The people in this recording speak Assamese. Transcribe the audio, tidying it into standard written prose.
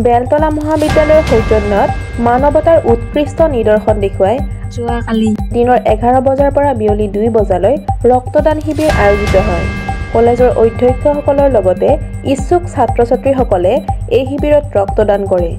বেলতলা মহাবিদ্যালয়ৰ সৌজন্যত মানৱতাৰ উৎকৃষ্ট নিদৰ্শন দেখুৱাই যোৱাকালি দিনৰ 11 বজাৰ পৰা বিয়লি 2 বজালৈ ৰক্তদান শিবিৰ আয়োজিত হয়। কলেজৰ অধ্যক্ষসকলৰ লগতে ইচ্ছুক ছাত্ৰ-ছাত্ৰীসকলে এই শিবিৰত ৰক্তদান কৰে।